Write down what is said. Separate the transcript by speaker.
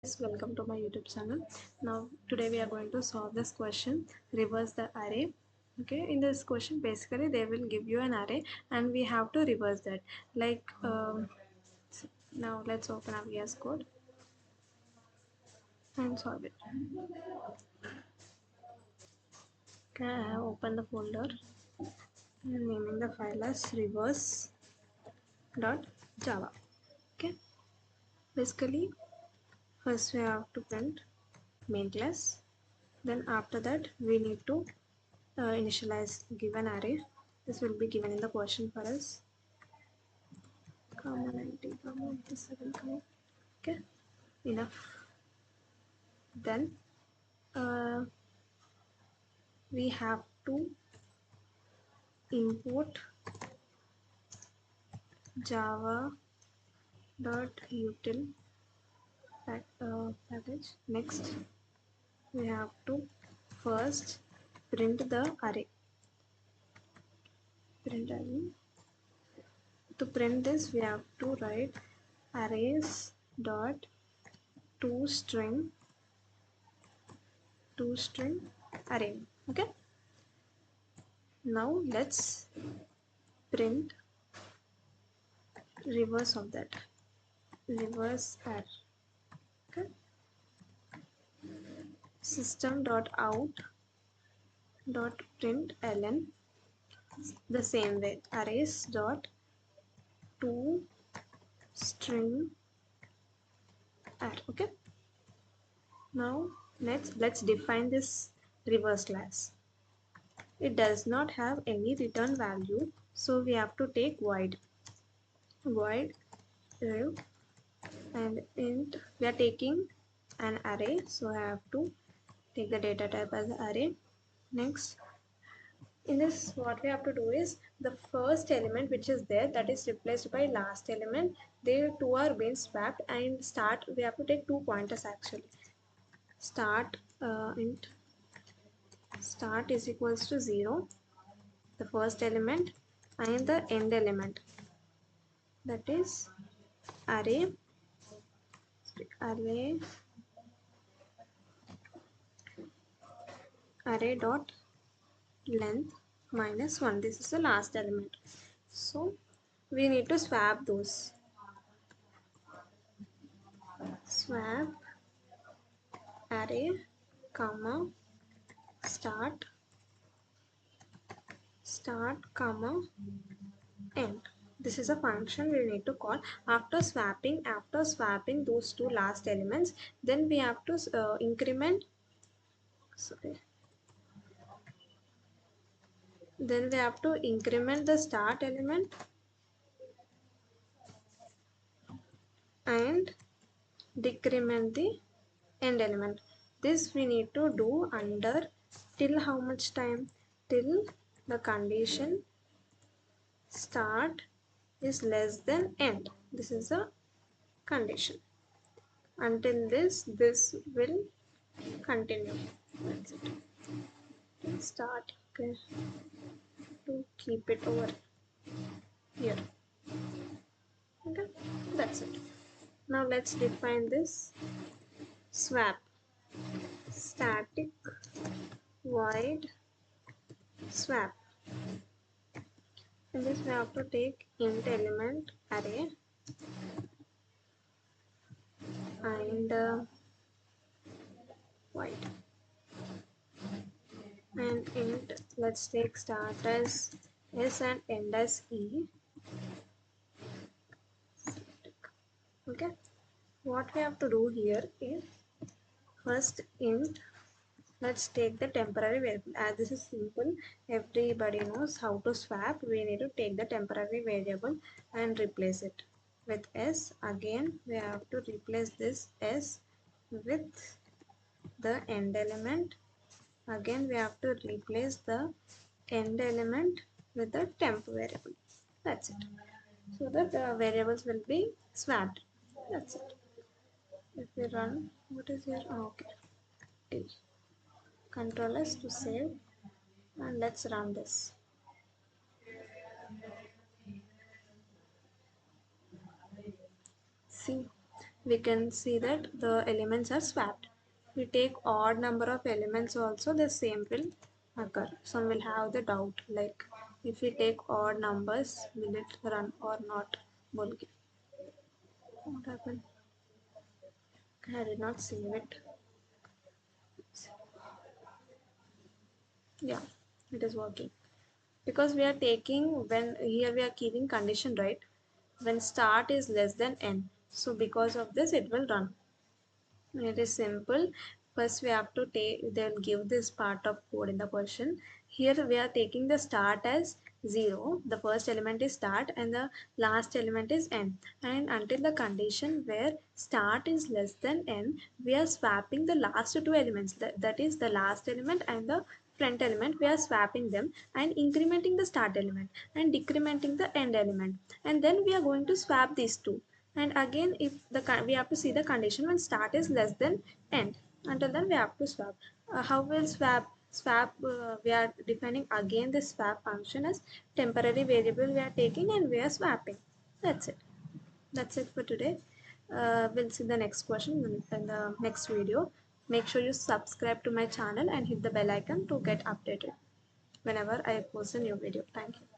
Speaker 1: Welcome to my YouTube channel. Now today we are going to solve this question, reverse the array. Okay, in this question basically they will give you an array and we have to reverse that. Now let's open our VS Code and solve it. Okay, I have opened the folder and naming the file as reverse.java. Okay, basically first we have to print main class, then after that we need to initialize given array. This will be given in the question for us, comma 90 comma 87 comma. Okay, enough. Then uh, we have to import java.util package. Next we have to first print the array. To print this we have to write arrays dot toString array. Okay, now let's print reverse of that, reverse array. Okay, system.out.println the same way, arrays dot to string array. Okay, now let's define this reverse class. It does not have any return value, so we have to take void rev, and int we are taking an array, so I have to take the data type as array. Next, in this what we have to do is the first element which is there, that is replaced by last element. They two are being swapped, and start we have to take two pointers actually. Start int start is equals to 0, the first element, and the end element, that is array dot length minus 1. This is the last element, so we need to swap those. Swap array comma start comma end. This is a function we need to call after swapping those two last elements. Then we have to increment the start element and decrement the end element. This we need to do under till how much time? Till the condition start is less than end. This is a condition. Until this will continue. That's it. Start. Okay, to keep it over here. Okay, that's it. Now let's define this swap. Static void swap. In this we have to take int element array and void, and int let's take start as s and end as e. Okay, what we have to do here is first int, let's take the temporary variable. As this is simple, everybody knows how to swap. We need to take the temporary variable and replace it with s. Again we have to replace this s with the end element. Again we have to replace the end element with the temp variable. That's it. So that the variables will be swapped. That's it. If we run, what is here? Oh, okay. T. Control S to save, and let's run this. See, we can see that the elements are swapped. We take odd number of elements also, the same will occur. Some will have the doubt like if we take odd numbers, will it run or not? Bolke. What happened? I did not save it. Yeah, it is working. Because we are taking, when here we are keeping condition, right? When start is less than n. So because of this it will run. It is simple. First we have to take, they'll give this part of code in the question. Here we are taking the start as 0. The first element is start and the last element is n. And until the condition where start is less than n, we are swapping the last two elements. That is the last element and the front element. We are swapping them and incrementing the start element and decrementing the end element. And then we are going to swap these two, and again if the we have to see the condition when start is less than end. Until then we have to swap. How will swap we are defining again the swap function as temporary variable we are taking and we are swapping. That's it. That's it for today. We'll see the next question in the next video. Make sure you subscribe to my channel and hit the bell icon to get updated whenever I post a new video. Thank you.